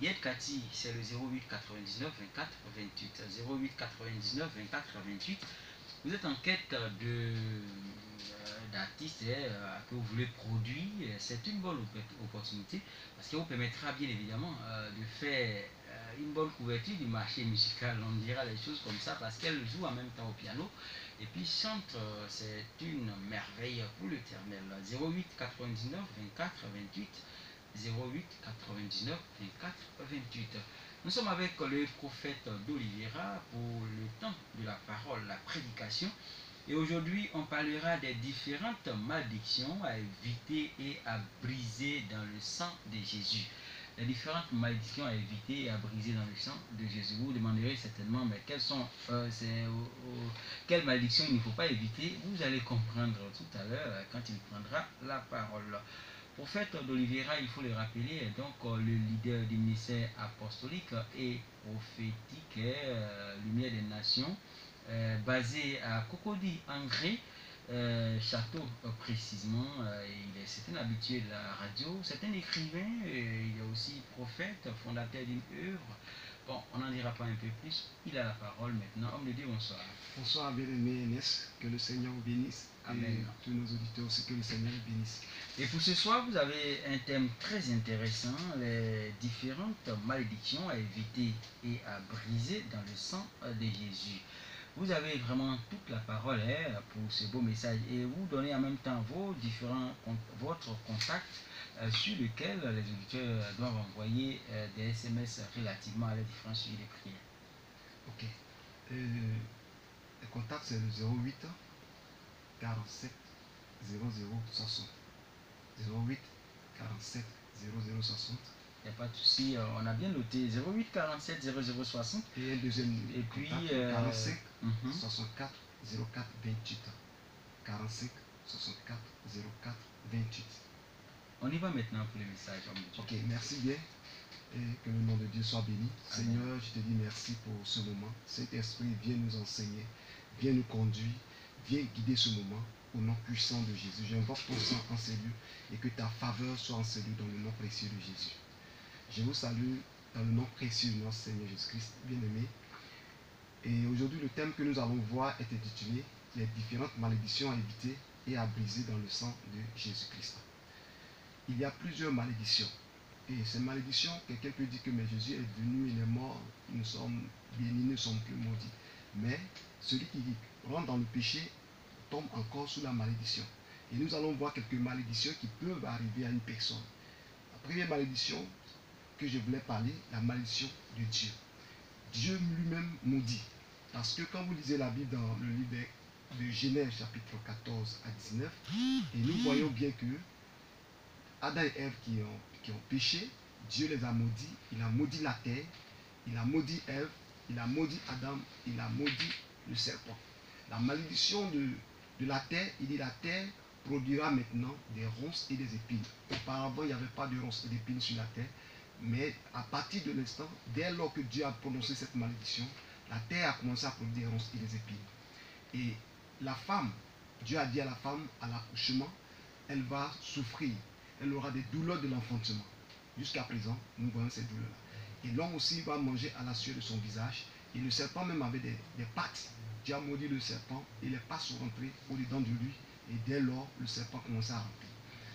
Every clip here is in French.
Yed Kati, c'est le 08 99 24 28. 08 99 24 28. Vous êtes en quête d'artistes que vous voulez produire. C'est une bonne opportunité parce qu'elle vous permettra bien évidemment de faire une bonne couverture du marché musical. On dira les choses comme ça parce qu'elle joue en même temps au piano et puis chante. C'est une merveille pour l'Éternel. 08 99 24 28. 08 99 24 28. Nous sommes avec le prophète d'Oliveira pour le temps de la parole, la prédication. Et aujourd'hui, on parlera des différentes malédictions à éviter et à briser dans le sang de Jésus. Les différentes malédictions à éviter et à briser dans le sang de Jésus. Vous vous demanderez certainement, mais quelles malédictions il ne faut pas éviter? Vous allez comprendre tout à l'heure quand il prendra la parole. Prophète d'Oliveira, il faut le rappeler, est donc le leader du ministère apostolique et prophétique, Lumière des Nations, basé à Cocody, Angers, Château précisément. C'est un habitué de la radio, c'est un écrivain, il est aussi prophète, fondateur d'une œuvre. Bon, on n'en dira pas un peu plus. Il a la parole maintenant. Homme de Dieu, bonsoir. Bonsoir, bien-aimé Enes. Que le Seigneur bénisse. Amen. Et tous nos auditeurs aussi, que le Seigneur bénisse. Et pour ce soir, vous avez un thème très intéressant, les différentes malédictions à éviter et à briser dans le sang de Jésus. Vous avez vraiment toute la parole pour ce beau message et vous donnez en même temps votre contact sur lequel les auditeurs doivent envoyer des SMS relativement à les différents sujets de prière. Ok. Le contact, c'est le 08 47 00 60. 08 47 00 60. Il n'y a pas de souci, on a bien noté 08 47 00 60. Et un deuxième et contact, puis 45 64 04 28. 45 64 04 28. On y va maintenant pour le message. Ok, merci bien. Et que le nom de Dieu soit béni. Amen. Seigneur, je te dis merci pour ce moment. Saint-Esprit, viens nous enseigner, viens nous conduire, viens guider ce moment au nom puissant de Jésus. J'invoque ton sang en ces lieux et que ta faveur soit en ces lieux dans le nom précieux de Jésus. Je vous salue dans le nom précieux de notre Seigneur Jésus-Christ, bien-aimé. Et aujourd'hui, le thème que nous allons voir est intitulé « Les différentes malédictions à éviter et à briser dans le sang de Jésus-Christ ». Il y a plusieurs malédictions. Et ces malédictions, quelqu'un peut dire que mais Jésus est venu, il est mort, nous sommes bénis, nous ne sommes plus maudits. Mais celui qui rentre dans le péché tombe encore sous la malédiction. Et nous allons voir quelques malédictions qui peuvent arriver à une personne. La première malédiction que je voulais parler, la malédiction de Dieu. Dieu lui-même maudit. Parce que quand vous lisez la Bible dans le livre de Genèse chapitre 14 à 19, et nous voyons bien que Adam et Ève qui ont péché, Dieu les a maudits, il a maudit la terre, il a maudit Ève, il a maudit Adam, il a maudit le serpent. La malédiction de la terre, il dit la terre produira maintenant des ronces et des épines. Auparavant, il n'y avait pas de ronces et d'épines sur la terre, mais à partir de l'instant, dès lors que Dieu a prononcé cette malédiction, la terre a commencé à produire des ronces et des épines. Et la femme, Dieu a dit à la femme, à l'accouchement, elle va souffrir. Elle aura des douleurs de l'enfantement. Jusqu'à présent, nous voyons ces douleurs-là. Et l'homme aussi va manger à la sueur de son visage. Et le serpent même avait des pattes. Dieu a maudit le serpent et les pattes sont rentrées au-dedans de lui. Et dès lors, le serpent commença à remplir.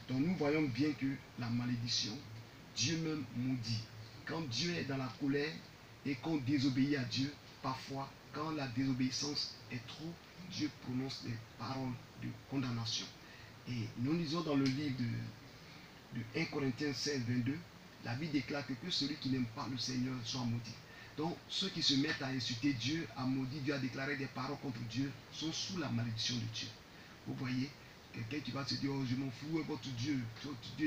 Donc nous voyons bien que la malédiction, Dieu même maudit. Quand Dieu est dans la colère et qu'on désobéit à Dieu, parfois, quand la désobéissance est trop, Dieu prononce des paroles de condamnation. Et nous lisons dans le livre de 1 Corinthiens 16, 22, la Bible déclare que celui qui n'aime pas le Seigneur soit maudit. Donc, ceux qui se mettent à insulter Dieu, à maudire Dieu, à déclarer des paroles contre Dieu, sont sous la malédiction de Dieu. Vous voyez, quelqu'un qui va se dire, oh, je m'en fous, votre Dieu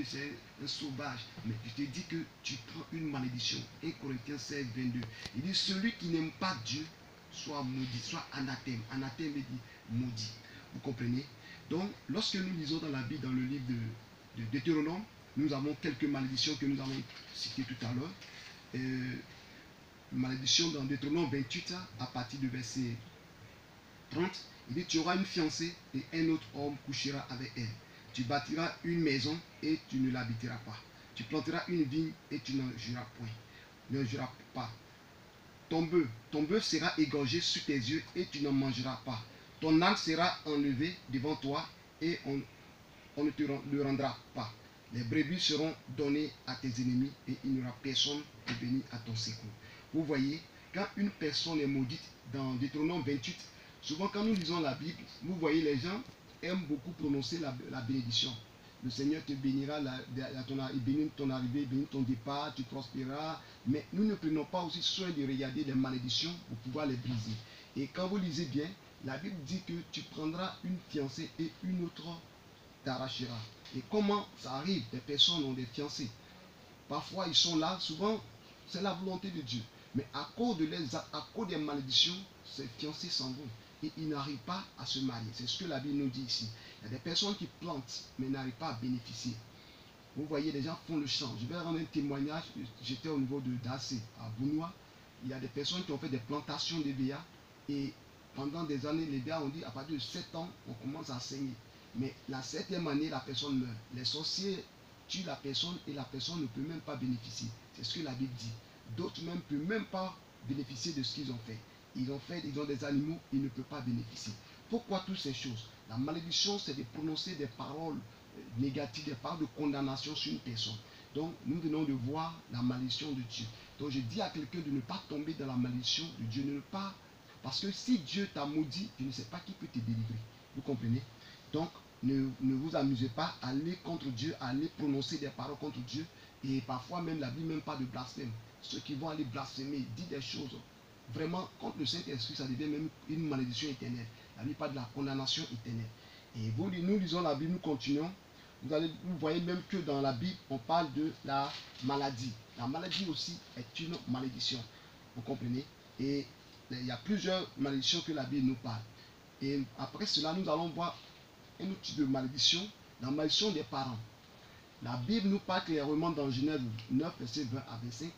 c'est un sauvage. Mais je te dis que tu prends une malédiction. 1 Corinthiens 16, 22. Il dit, celui qui n'aime pas Dieu, soit maudit, soit anathème. Anathème veut dire maudit. Vous comprenez? Donc, lorsque nous lisons dans la Bible, dans le livre de Deutéronome, nous avons quelques malédictions que nous avons citées tout à l'heure. Malédiction dans Deutéronome 28, à partir du verset 30, il dit, tu auras une fiancée et un autre homme couchera avec elle. Tu bâtiras une maison et tu ne l'habiteras pas. Tu planteras une vigne et tu n'en jouiras point. ne jura pas. Ton bœuf sera égorgé sous tes yeux et tu n'en mangeras pas. Ton âne sera enlevé devant toi et on ne te le rendra pas. Les brebis seront données à tes ennemis et il n'y aura personne pour venir à ton secours. Vous voyez, quand une personne est maudite, dans Deutéronome 28, souvent quand nous lisons la Bible, vous voyez les gens aiment beaucoup prononcer la bénédiction. Le Seigneur te bénira, il bénit ton arrivée, il bénit ton départ, tu prospéreras. Mais nous ne prenons pas aussi soin de regarder les malédictions pour pouvoir les briser. Et quand vous lisez bien, la Bible dit que tu prendras une fiancée et une autre t'arrachera. Et comment ça arrive? Des personnes ont des fiancés. Parfois ils sont là, souvent c'est la volonté de Dieu. Mais à cause des malédictions, ces fiancés s'en vont. Et ils n'arrivent pas à se marier. C'est ce que la Bible nous dit ici. Il y a des personnes qui plantent, mais n'arrivent pas à bénéficier. Vous voyez, les gens font le champ. Je vais rendre un témoignage. J'étais au niveau de Dassé, à Bounois. Il y a des personnes qui ont fait des plantations de BA. Et pendant des années, les BA ont dit, à partir de 7 ans, on commence à saigner. Mais la 7e année, la personne meurt. Les sorciers tuent la personne et la personne ne peut même pas bénéficier. C'est ce que la Bible dit. D'autres même ne peuvent même pas bénéficier de ce qu'ils ont fait. Ils ont des animaux, ils ne peuvent pas bénéficier. Pourquoi toutes ces choses? La malédiction, c'est de prononcer des paroles négatives, des paroles de condamnation sur une personne. Donc, nous venons de voir la malédiction de Dieu. Donc, je dis à quelqu'un de ne pas tomber dans la malédiction de Dieu. Ne pas, parce que si Dieu t'a maudit, tu ne sais pas qui peut te délivrer. Vous comprenez? Donc, ne vous amusez pas à aller contre Dieu, à aller prononcer des paroles contre Dieu. Et parfois même, la Bible même pas de blasphème. Ceux qui vont aller blasphémer, dire des choses vraiment contre le Saint-Esprit, ça devient même une malédiction éternelle. La Bible parle de la condamnation éternelle. Et nous lisons la Bible, nous continuons. Vous voyez même que dans la Bible, on parle de la maladie. La maladie aussi est une malédiction. Vous comprenez? Et il y a plusieurs malédictions que la Bible nous parle. Et après cela, nous allons voir un outil de malédiction, la malédiction des parents. La Bible nous parle clairement dans Genèse 9, verset 20 à 25.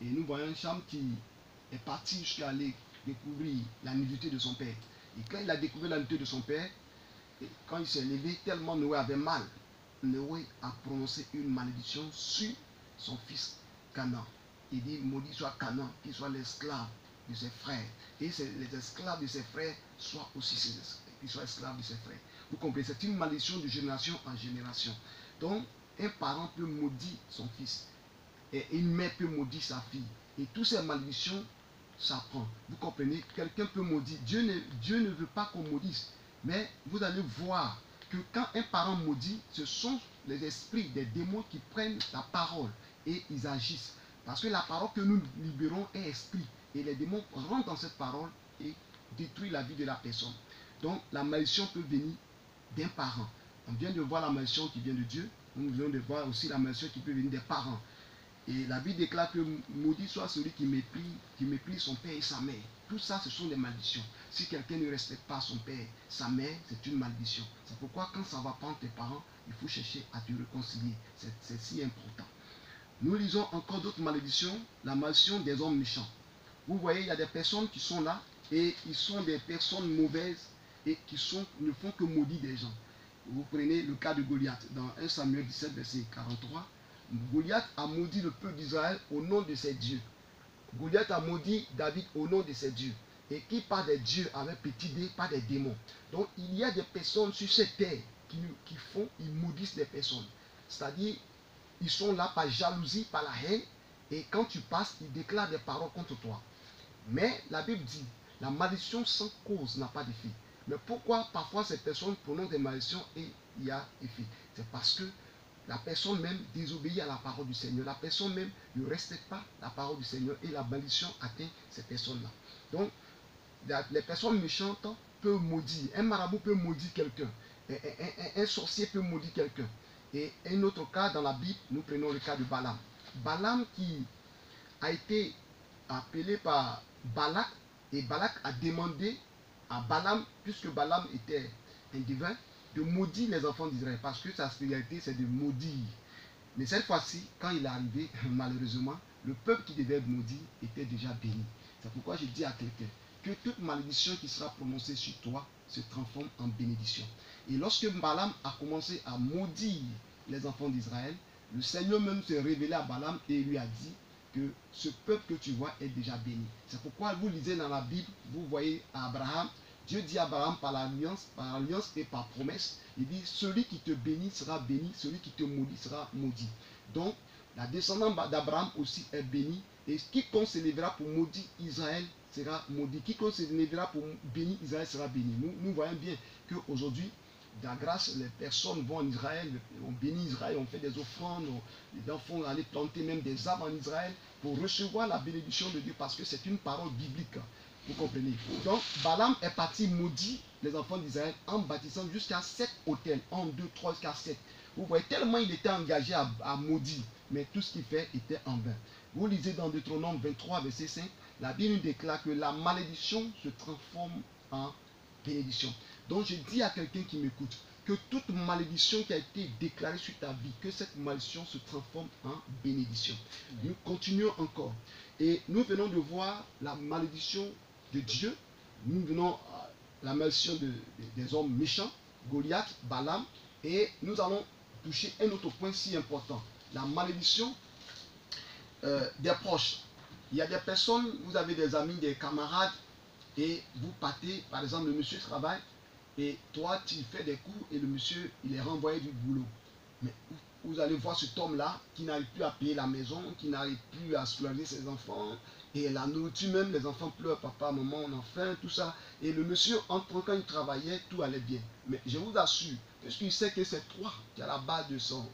Et nous voyons un femme qui est parti jusqu'à aller découvrir la nudité de son père. Et quand il a découvert la nudité de son père, et quand il s'est levé, tellement Noé avait mal, Noé a prononcé une malédiction sur son fils Canaan. Il dit, maudit soit Canaan, qu'il soit l'esclave de ses frères. Et les esclaves de ses frères soient aussi qu'ils soient esclaves de ses frères. Vous comprenez? C'est une malédiction de génération en génération. Donc, un parent peut maudire son fils. Et une mère peut maudire sa fille. Et toutes ces malédictions s'apprend. Vous comprenez? Quelqu'un peut maudire. Dieu ne veut pas qu'on maudisse. Mais vous allez voir que quand un parent maudit, ce sont les esprits des démons qui prennent la parole et ils agissent. Parce que la parole que nous libérons est esprit. Et les démons rentrent dans cette parole et détruisent la vie de la personne. Donc la malédiction peut venir d'un parent. On vient de voir la malédiction qui vient de Dieu. Nous venons de voir aussi la malédiction qui peut venir des parents. Et la Bible déclare que maudit soit celui qui méprise son père et sa mère. Tout ça, ce sont des malédictions. Si quelqu'un ne respecte pas son père, sa mère, c'est une malédiction. C'est pourquoi quand ça va prendre tes parents, il faut chercher à te réconcilier. C'est si important. Nous lisons encore d'autres malédictions. La malédiction des hommes méchants. Vous voyez, il y a des personnes qui sont là et ils sont des personnes mauvaises et qui ne font que maudire des gens. Vous prenez le cas de Goliath dans 1 Samuel 17, verset 43. Goliath a maudit le peuple d'Israël au nom de ses dieux. Goliath a maudit David au nom de ses dieux. Et qui par des dieux avec petit d, pas des démons. Donc il y a des personnes sur cette terre ils maudissent des personnes. C'est-à-dire, ils sont là par jalousie, par la haine. Et quand tu passes, ils déclarent des paroles contre toi. Mais la Bible dit, la malédiction sans cause n'a pas d'effet. Mais pourquoi parfois ces personnes prononcent des malédictions et il y a effet? C'est parce que la personne même désobéit à la parole du Seigneur. La personne même ne respecte pas la parole du Seigneur et la malédiction atteint ces personnes-là. Donc, les personnes méchantes peuvent maudire. Un marabout peut maudire quelqu'un. Un sorcier peut maudire quelqu'un. Et un autre cas dans la Bible, nous prenons le cas de Balaam. Balaam qui a été appelé par Balak, et Balak a demandé à Balaam, puisque Balaam était un divin, de maudire les enfants d'Israël, parce que sa spécialité c'est de maudire. Mais cette fois-ci, quand il est arrivé, malheureusement, le peuple qui devait être maudit était déjà béni. C'est pourquoi je dis à quelqu'un que toute malédiction qui sera prononcée sur toi se transforme en bénédiction. Et lorsque Balaam a commencé à maudire les enfants d'Israël, le Seigneur même s'est révélé à Balaam et lui a dit, que ce peuple que tu vois est déjà béni. C'est pourquoi vous lisez dans la Bible, vous voyez Abraham, Dieu dit à Abraham par l'alliance et par promesse, il dit celui qui te bénit sera béni, celui qui te maudit sera maudit. Donc la descendance d'Abraham aussi est bénie, et quiconque se lèvera pour maudire Israël sera maudit. Quiconque se lèvera pour bénir Israël sera béni. Nous voyons bien qu'aujourd'hui, de la grâce, les personnes vont en Israël, on bénit Israël, on fait des offrandes, les enfants vont aller planter même des arbres en Israël pour recevoir la bénédiction de Dieu parce que c'est une parole biblique. Vous comprenez? Donc, Balaam est parti maudire les enfants d'Israël en bâtissant jusqu'à 7 hôtels. 1, 2, 3, jusqu'à 7. Vous voyez, tellement il était engagé à maudire, mais tout ce qu'il fait était en vain. Vous lisez dans Deutéronome 23, verset 5, la Bible déclare que la malédiction se transforme en bénédiction. Donc, je dis à quelqu'un qui m'écoute que toute malédiction qui a été déclarée sur ta vie, que cette malédiction se transforme en bénédiction. Nous continuons encore. Et nous venons de voir la malédiction de Dieu. Nous venons à la malédiction des hommes méchants, Goliath, Balaam. Et nous allons toucher un autre point si important. La malédiction des proches. Il y a des personnes, vous avez des amis, des camarades, et vous partez, par exemple, le monsieur travaille, et toi, tu fais des coups, et le monsieur, il est renvoyé du boulot. Mais vous allez voir cet homme-là, qui n'arrive plus à payer la maison, qui n'arrive plus à soulager ses enfants, et la nourriture même, les enfants pleurent, papa, maman, on a faim, tout ça. Et le monsieur, quand il travaillait, tout allait bien. Mais je vous assure, puisqu'il sait que c'est toi qui es à la base de son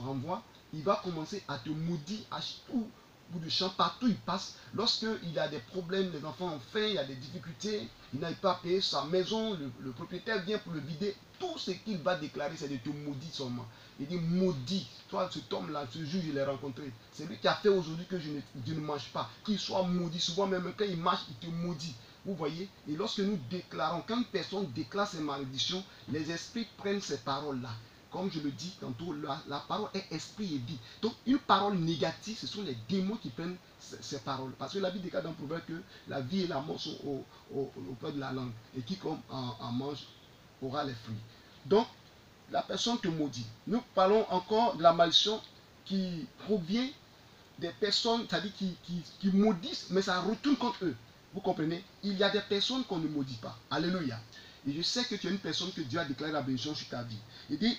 renvoi, il va commencer à te maudire à tout bout de champ, partout il passe. Lorsqu'il a des problèmes, les enfants ont faim, il y a des difficultés, il n'arrive pas à payer sa maison, le propriétaire vient pour le vider, tout ce qu'il va déclarer, c'est de te maudire seulement. Il dit maudit, toi cet homme-là, ce jour je l'ai rencontré, c'est lui qui a fait aujourd'hui que je ne mange pas, qu'il soit maudit, souvent même quand il marche, il te maudit. Vous voyez? Et lorsque nous déclarons, quand une personne déclare ses malédictions, les esprits prennent ces paroles-là. Comme je le dis tantôt, la parole est esprit et vie. Donc une parole négative, ce sont les démons qui prennent ces paroles. Parce que la Bible déclare dans le proverbe que la vie et la mort sont au bout de la langue. Et quiconque en mange aura les fruits. Donc la personne te maudit. Nous parlons encore de la malédiction qui provient des personnes, c'est-à-dire qui maudissent, mais ça retourne contre eux. Vous comprenez? Il y a des personnes qu'on ne maudit pas. Alléluia. Et je sais que tu es une personne que Dieu a déclaré la bénédiction sur ta vie. Il dit,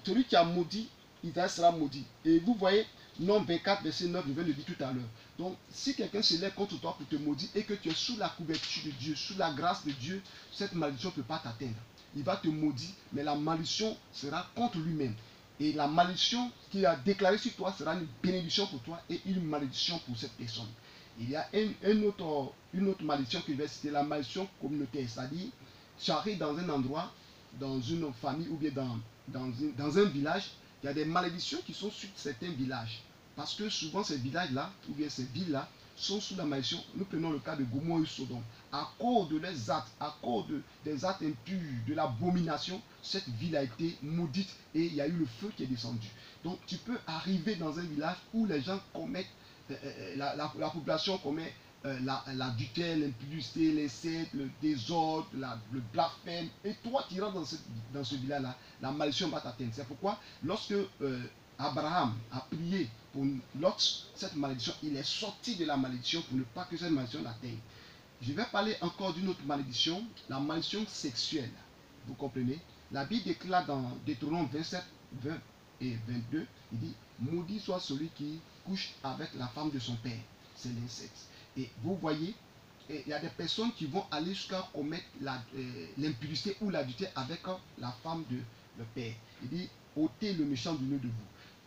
celui qui a maudit, Israël sera maudit. Et vous voyez, Nombre 24, verset 9, je viens de le dire tout à l'heure. Donc, si quelqu'un se lève contre toi pour te maudire et que tu es sous la couverture de Dieu, sous la grâce de Dieu, cette malédiction ne peut pas t'atteindre. Il va te maudire, mais la malédiction sera contre lui-même. Et la malédiction qu'il a déclarée sur toi sera une bénédiction pour toi et une malédiction pour cette personne. Il y a une autre malédiction que je vais citer, la malédiction communautaire. C'est-à-dire, tu arrives dans un endroit, dans une famille ou bien dans un village, il y a des malédictions qui sont sur certains villages. Parce que souvent ces villages-là, ou bien ces villes-là, sont sous la malédiction. Nous prenons le cas de Gomorrhe et Sodome. À cause de leurs actes, à cause des actes impurs, de l'abomination, cette ville a été maudite et il y a eu le feu qui est descendu. Donc tu peux arriver dans un village où les gens commettent, la population commet l'adultère, l'impudicité, l'inceste, le désordre, le blasphème. Et toi qui rentres dans ce village-là, la malédiction va t'atteindre. C'est pourquoi lorsque Abraham a prié pour Lot, cette malédiction, il est sorti de la malédiction pour ne pas que cette malédiction l'atteigne. Je vais parler encore d'une autre malédiction, la malédiction sexuelle. Vous comprenez? La Bible déclare dans Deutéronome 27, 20 et 22, il dit, maudit soit celui qui couche avec la femme de son père. C'est l'inceste. Et vous voyez, il y a des personnes qui vont aller jusqu'à commettre l'impudicité ou l'adultère avec la femme de le père. Il dit, ôtez le méchant du milieu de vous.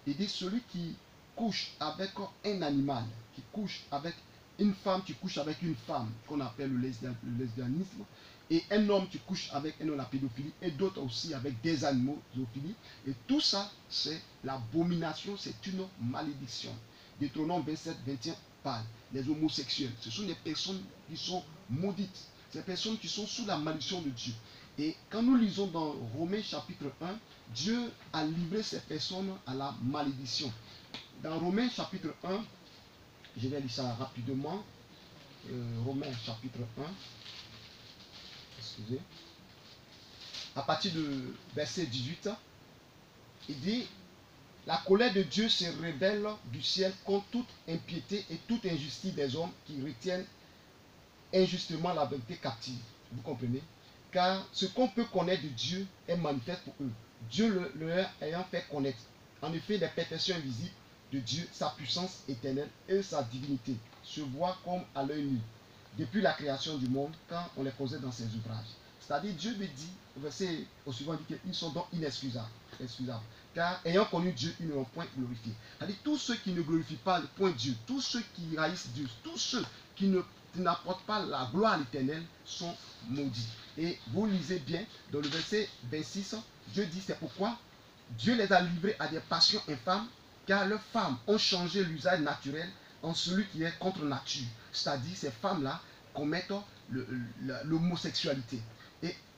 Il dit, celui qui couche avec un animal, qui couche avec une femme, qui couche avec une femme, qu'on appelle le lesbianisme, et un homme qui couche avec un homme, la pédophilie, et d'autres aussi avec des animaux, zoophilie. Et tout ça, c'est l'abomination, c'est une malédiction. Deutéronome 27, 21 parle. Les homosexuels, ce sont des personnes qui sont maudites, ces personnes qui sont sous la malédiction de Dieu. Et quand nous lisons dans Romains chapitre 1, Dieu a livré ces personnes à la malédiction. Dans Romains chapitre 1, je vais lire ça rapidement. Romains chapitre 1, excusez. À partir de verset 18, il dit, La colère de Dieu se révèle du ciel contre toute impiété et toute injustice des hommes qui retiennent injustement la vérité captive. Vous comprenez? Car ce qu'on peut connaître de Dieu est manifeste pour eux. Dieu le leur ayant fait connaître. En effet, les perfections invisibles de Dieu, sa puissance éternelle et sa divinité se voient comme à l'œil nu depuis la création du monde quand on les causait dans ses ouvrages. C'est-à-dire, Dieu me dit, au verset au suivant, dit qu'ils sont donc inexcusables. Car ayant connu Dieu, ils ne l'ont point glorifié. C'est-à-dire, tous ceux qui ne glorifient pas le point Dieu, tous ceux qui haïssent Dieu, tous ceux qui n'apportent pas la gloire à l'Éternel sont maudits. Et vous lisez bien, dans le verset 26, Dieu dit, c'est pourquoi Dieu les a livrés à des passions infâmes, car leurs femmes ont changé l'usage naturel en celui qui est contre nature. C'est-à-dire, ces femmes-là commettent l'homosexualité.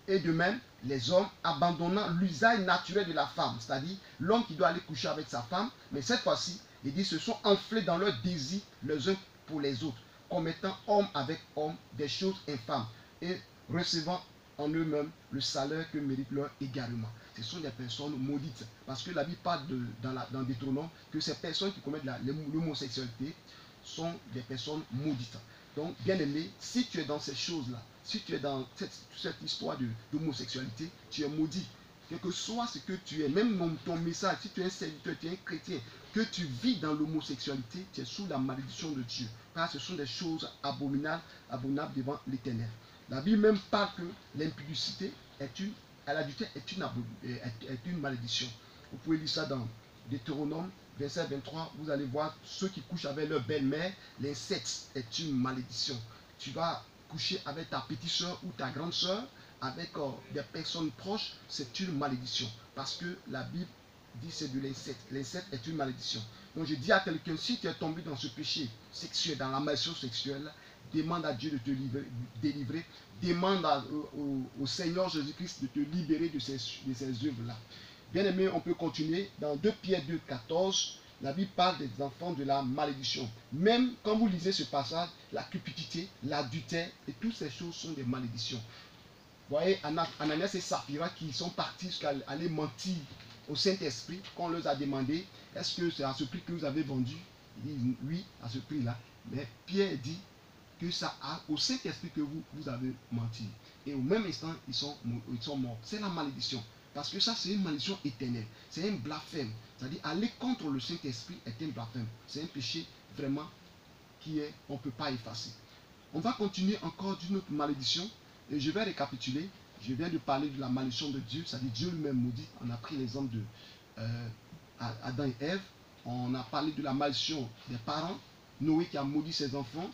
Et de même, les hommes abandonnant l'usage naturel de la femme, c'est-à-dire l'homme qui doit aller coucher avec sa femme, mais cette fois-ci, il dit, se sont enflés dans leur désir les uns pour les autres, commettant homme avec homme des choses infâmes et recevant en eux-mêmes le salaire que mérite leur égarement. Ce sont des personnes maudites, parce que la Bible parle dans Deutéronome que ces personnes qui commettent l'homosexualité sont des personnes maudites. Donc, bien aimé, si tu es dans ces choses-là, si tu es dans cette histoire d'homosexualité, tu es maudit. Quel que soit ce que tu es, même ton message, si tu es un serviteur, tu es un chrétien, que tu vis dans l'homosexualité, tu es sous la malédiction de Dieu. Car ce sont des choses abominables devant l'Éternel. La Bible même parle que l'impudicité l'adultère est une malédiction. Vous pouvez lire ça dans Deutéronome, verset 23, vous allez voir ceux qui couchent avec leur belle-mère, l'inceste est une malédiction. Tu vas coucher avec ta petite soeur ou ta grande soeur, avec des personnes proches, c'est une malédiction. Parce que la Bible dit c'est de l'inceste. L'inceste est une malédiction. Donc je dis à quelqu'un, si tu es tombé dans ce péché sexuel, dans la malédiction sexuelle, demande à Dieu de te délivrer. Demande au Seigneur Jésus-Christ de te libérer de ces œuvres-là. Bien aimé, on peut continuer. Dans 2 Pierre 2, 14, la Bible parle des enfants de la malédiction. Même quand vous lisez ce passage, la cupidité, l'adultère et toutes ces choses sont des malédictions. Vous voyez, Ananias et Saphira qui sont partis jusqu'à aller mentir au Saint-Esprit, quand on leur a demandé, est-ce que c'est à ce prix que vous avez vendu? Ils disent oui, à ce prix-là. Mais Pierre dit que c'est au Saint-Esprit que vous avez menti. Et au même instant, ils sont morts. C'est la malédiction. Parce que ça, c'est une malédiction éternelle. C'est un blasphème. C'est-à-dire, aller contre le Saint-Esprit est un blasphème. C'est un péché vraiment on ne peut pas effacer. On va continuer encore d'une autre malédiction. Et je vais récapituler. Je viens de parler de la malédiction de Dieu. C'est-à-dire, Dieu lui-même maudit. On a pris l'exemple de Adam et Ève. On a parlé de la malédiction des parents. Noé qui a maudit ses enfants.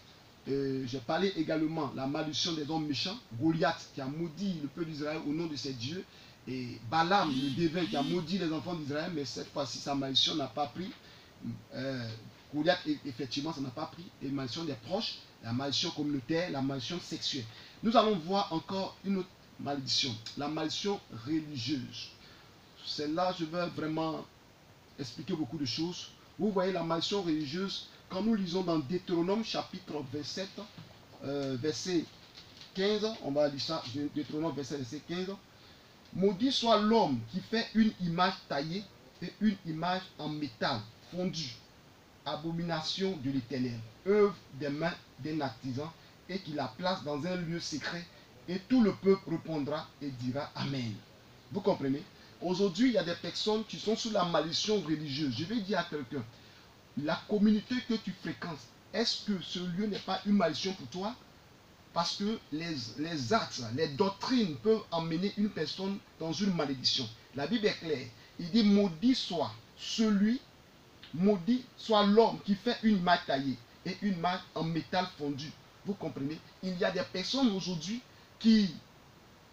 J'ai parlé également de la malédiction des hommes méchants. Goliath qui a maudit le peuple d'Israël au nom de ses dieux. Et Balaam, le dévin, qui a maudit les enfants d'Israël, mais cette fois-ci, sa malédiction n'a pas pris. Goliath, effectivement, ça n'a pas pris. Et la malédiction des proches, la malédiction communautaire, la malédiction sexuelle. Nous allons voir encore une autre malédiction, la malédiction religieuse. Celle-là, je vais vraiment expliquer beaucoup de choses. Vous voyez la malédiction religieuse, quand nous lisons dans Deutéronome chapitre 27, verset 15, on va lire ça, Deutéronome verset 15. Maudit soit l'homme qui fait une image taillée et une image en métal fondu, abomination de l'Éternel, œuvre des mains d'un artisan, et qui la place dans un lieu secret, et tout le peuple répondra et dira Amen. Vous comprenez? Aujourd'hui, il y a des personnes qui sont sous la malédiction religieuse. Je vais dire à quelqu'un, la communauté que tu fréquentes, est-ce que ce lieu n'est pas une malédiction pour toi? Parce que les actes, les doctrines peuvent emmener une personne dans une malédiction. La Bible est claire. Il dit maudit soit maudit soit l'homme qui fait une image taillée et une image en métal fondu. Vous comprenez? Il y a des personnes aujourd'hui qui,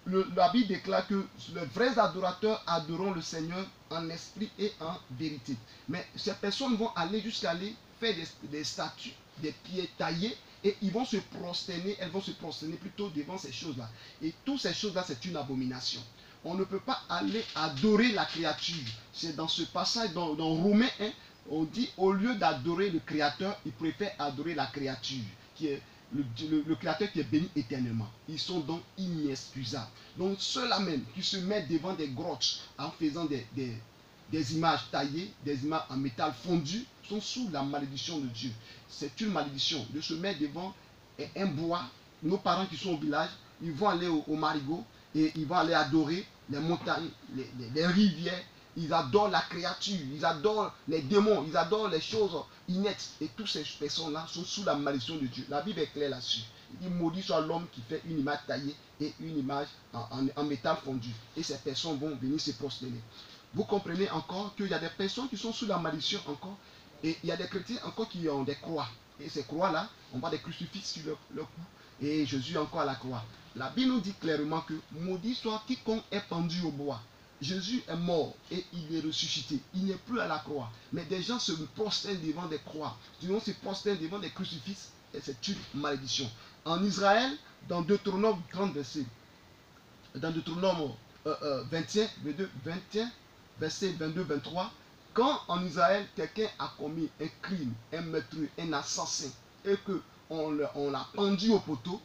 la Bible déclare que les vrais adorateurs adoreront le Seigneur en esprit et en vérité. Mais ces personnes vont aller jusqu'à aller faire des statues, des pieds taillés, et ils vont se prosterner, elles vont se prosterner plutôt devant ces choses-là. Et toutes ces choses-là, c'est une abomination. On ne peut pas aller adorer la créature. C'est dans ce passage, dans Romains 1, on dit, au lieu d'adorer le Créateur, ils préfèrent adorer la créature, qui est le Créateur qui est béni éternellement. Ils sont donc inexcusables. Donc ceux-là même qui se mettent devant des grottes en faisant des des images taillées, des images en métal fondu, sont sous la malédiction de Dieu. C'est une malédiction de se mettre devant un bois. Nos parents qui sont au village, ils vont aller au marigot et ils vont aller adorer les montagnes, les rivières. Ils adorent la créature, ils adorent les démons, ils adorent les choses ineptes. Et toutes ces personnes-là sont sous la malédiction de Dieu. La Bible est claire là-dessus. Il dit maudit soit l'homme qui fait une image taillée et une image en métal fondu. Et ces personnes vont venir se prosterner. Vous comprenez encore qu'il y a des personnes qui sont sous la malédiction encore. Et il y a des chrétiens encore qui ont des croix. Et ces croix-là, on voit des crucifix sur leur cou. Et Jésus encore à la croix. La Bible nous dit clairement que maudit soit quiconque est pendu au bois. Jésus est mort et il est ressuscité. Il n'est plus à la croix. Mais des gens se prosternent devant des croix. Des gens se prosternent devant des crucifix. Et c'est une malédiction. En Israël, dans Deutéronome 30 versets, dans Deutéronome 21, verset 22-23, quand en Israël, quelqu'un a commis un crime, un meurtrier, un assassin, et qu'on l'a pendu au poteau,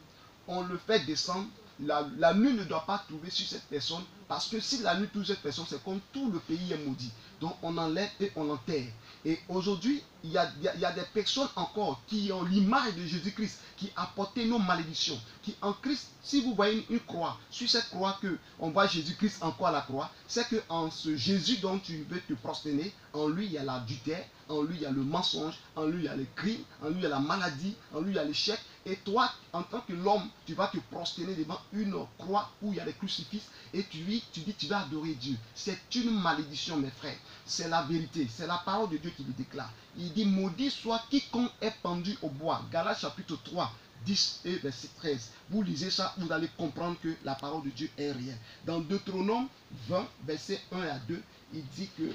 on le fait descendre, la nuit ne doit pas trouver sur cette personne, parce que si la nuit trouve cette personne, c'est comme tout le pays est maudit. Donc on enlève et on enterre. Et aujourd'hui, il y a des personnes encore qui ont l'image de Jésus-Christ, qui a porté nos malédictions, qui en Christ, si vous voyez une croix, sur cette croix que on voit Jésus-Christ encore à la croix, c'est que en ce Jésus dont tu veux te prosterner, en lui il y a l'adultère, en lui il y a le mensonge, en lui il y a le crime, en lui il y a la maladie, en lui il y a l'échec. Et toi, en tant que l'homme, tu vas te prosterner devant une croix où il y a des crucifix et tu dis tu vas adorer Dieu. C'est une malédiction, mes frères. C'est la vérité. C'est la parole de Dieu qui le déclare. Il dit maudit soit quiconque est pendu au bois. Galates chapitre 3, 10 et verset 13. Vous lisez ça, vous allez comprendre que la parole de Dieu est réelle. Dans Deutéronome 20, verset 1 à 2, il dit que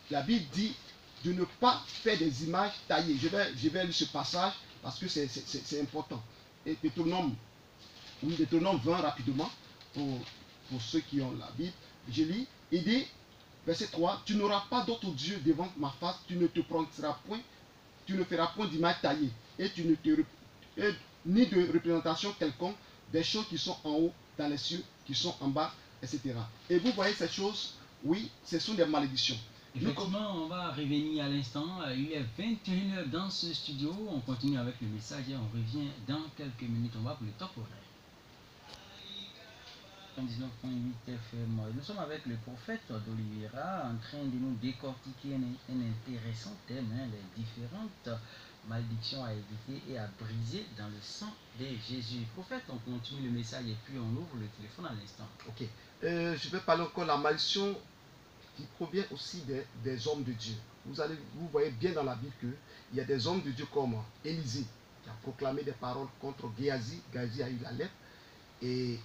la Bible dit de ne pas faire des images taillées. Je vais lire ce passage parce que c'est important. Et Deutéronome 20 rapidement, pour ceux qui ont la Bible. Je lis, il dit, verset 3, tu n'auras pas d'autre Dieu devant ma face, tu ne te prendras point, tu ne feras point d'image taillée, et tu ne te ni de représentation quelconque des choses qui sont en haut dans les cieux, qui sont en bas, etc. Et vous voyez ces choses, oui, ce sont des malédictions. Effectivement, on va revenir à l'instant. Il est 21h dans ce studio. On continue avec le message et on revient dans quelques minutes. On va pour le top horaire. 19.8 FM. Nous sommes avec le prophète d'Oliveira en train de nous décortiquer un intéressant thème, les différentes malédictions à éviter et à briser dans le sang de Jésus. Prophète, on continue le message et puis on ouvre le téléphone à l'instant. Ok. Je vais parler encore de la malédiction qui provient aussi des hommes de Dieu. Vous voyez bien dans la Bible qu'il y a des hommes de Dieu comme Élisée qui a proclamé des paroles contre Géasi. Géasi a eu la lèpre. Et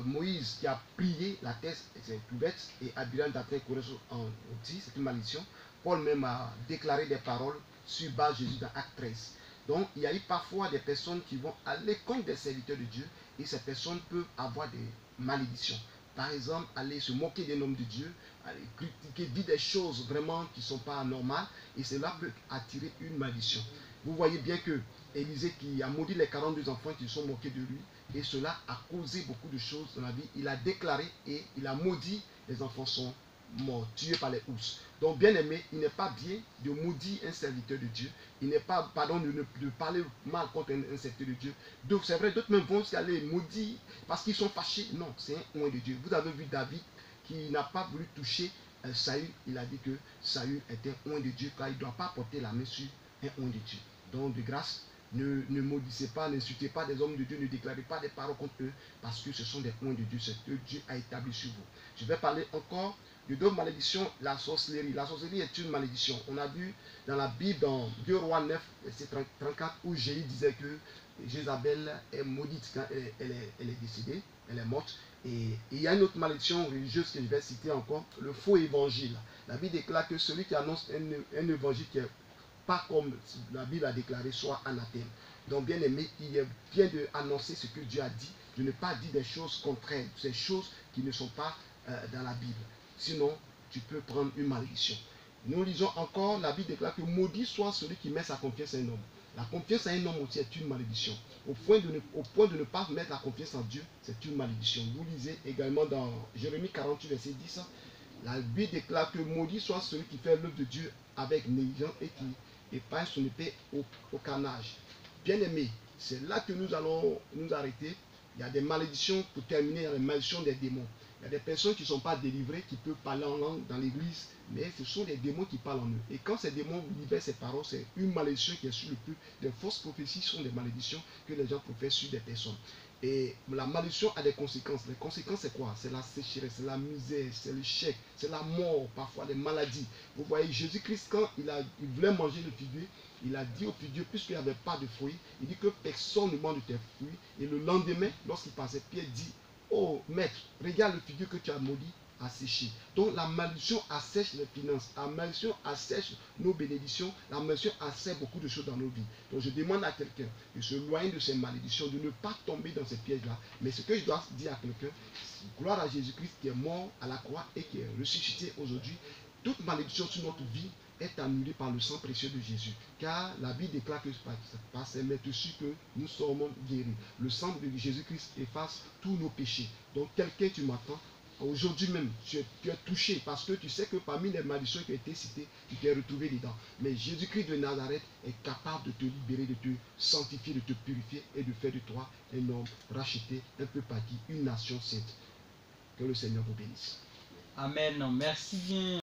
Moïse qui a prié, la tête s'est ouverte, et Abiram d'après en dit, c'est une malédiction. Paul même a déclaré des paroles sur base de Jésus dans Acte 13. Donc il y a eu parfois des personnes qui vont aller contre des serviteurs de Dieu, et ces personnes peuvent avoir des malédictions. Par exemple, aller se moquer d'un homme de Dieu, aller critiquer, dire des choses vraiment qui ne sont pas normales, et cela peut attirer une malédiction. Vous voyez bien que Élisée qui a maudit les 42 enfants qui sont moqués de lui, et cela a causé beaucoup de choses dans la vie. Il a déclaré et il a maudit, les enfants sont morts, tués par les ours. Donc, bien aimé, il n'est pas bien de maudire un serviteur de Dieu. Il n'est pas, pardon, de parler mal contre un serviteur de Dieu. Donc, c'est vrai, d'autres même vont aller maudire parce qu'ils sont fâchés. Non, c'est un oint de Dieu. Vous avez vu David qui n'a pas voulu toucher Saül. Il a dit que Saül était un oint de Dieu car il ne doit pas porter la main sur un oint de Dieu. Donc, de grâce, ne maudissez pas, n'insultez pas des hommes de Dieu, ne déclarez pas des paroles contre eux, parce que ce sont des oints de Dieu, c'est que Dieu a établi sur vous. Je vais parler encore de deux malédictions, la sorcellerie. La sorcellerie est une malédiction. On a vu dans la Bible, dans 2 Rois 9, verset 34, où Jésus disait que Jézabel est maudite quand elle est décédée, elle est morte. Et il y a une autre malédiction religieuse que je vais citer encore, le faux évangile. La Bible déclare que celui qui annonce un évangile qui est pas comme la Bible a déclaré, soit anathème. Donc, bien aimé, il est bien d'annoncer ce que Dieu a dit, de ne pas dire des choses contraires, ces choses qui ne sont pas dans la Bible. Sinon, tu peux prendre une malédiction. Nous lisons encore, la Bible déclare que maudit soit celui qui met sa confiance en un homme. La confiance en un homme aussi est une malédiction. Au point de ne pas mettre la confiance en Dieu, c'est une malédiction. Vous lisez également dans Jérémie 48, verset 10, La Bible déclare que maudit soit celui qui fait l'œuvre de Dieu avec négligence et qui épargne son épée au carnage. Bien aimé, c'est là que nous allons nous arrêter. Il y a des malédictions, pour terminer, il y a les malédictions des démons. Il y a des personnes qui ne sont pas délivrées, qui peuvent parler en langue dans l'église, mais ce sont des démons qui parlent en eux. Et quand ces démons libèrent ces paroles, c'est une malédiction qui est sur le peuple. Des fausses prophéties sont des malédictions que les gens professent sur des personnes. Et la malédiction a des conséquences. Les conséquences, c'est quoi? C'est la sécheresse, c'est la misère, c'est l'échec, c'est la mort, parfois les maladies. Vous voyez, Jésus-Christ, quand il voulait manger le figuier, il a dit au figuier, puisqu'il n'y avait pas de fruits, il dit que personne ne mange de tes fruits. Et le lendemain, lorsqu'il passait, Pierre dit, oh maître, regarde le figuier que tu as maudit a séché. Donc la malédiction assèche les finances, la malédiction assèche nos bénédictions, la malédiction assèche beaucoup de choses dans nos vies. Donc je demande à quelqu'un de se loin de ces malédictions, de ne pas tomber dans ces pièges-là. Mais ce que je dois dire à quelqu'un, gloire à Jésus-Christ qui est mort à la croix et qui est ressuscité aujourd'hui, toute malédiction sur notre vie est annulée par le sang précieux de Jésus. Car la Bible déclare que par ses dessus que nous sommes guéris. Le sang de Jésus-Christ efface tous nos péchés. Donc quelqu'un, tu m'entends, aujourd'hui même, tu es touché parce que tu sais que parmi les malédictions qui ont été citées, tu t'es retrouvé dedans. Mais Jésus-Christ de Nazareth est capable de te libérer, de te sanctifier, de te purifier et de faire de toi un homme racheté, un peu parti, une nation sainte. Que le Seigneur vous bénisse. Amen. Merci bien.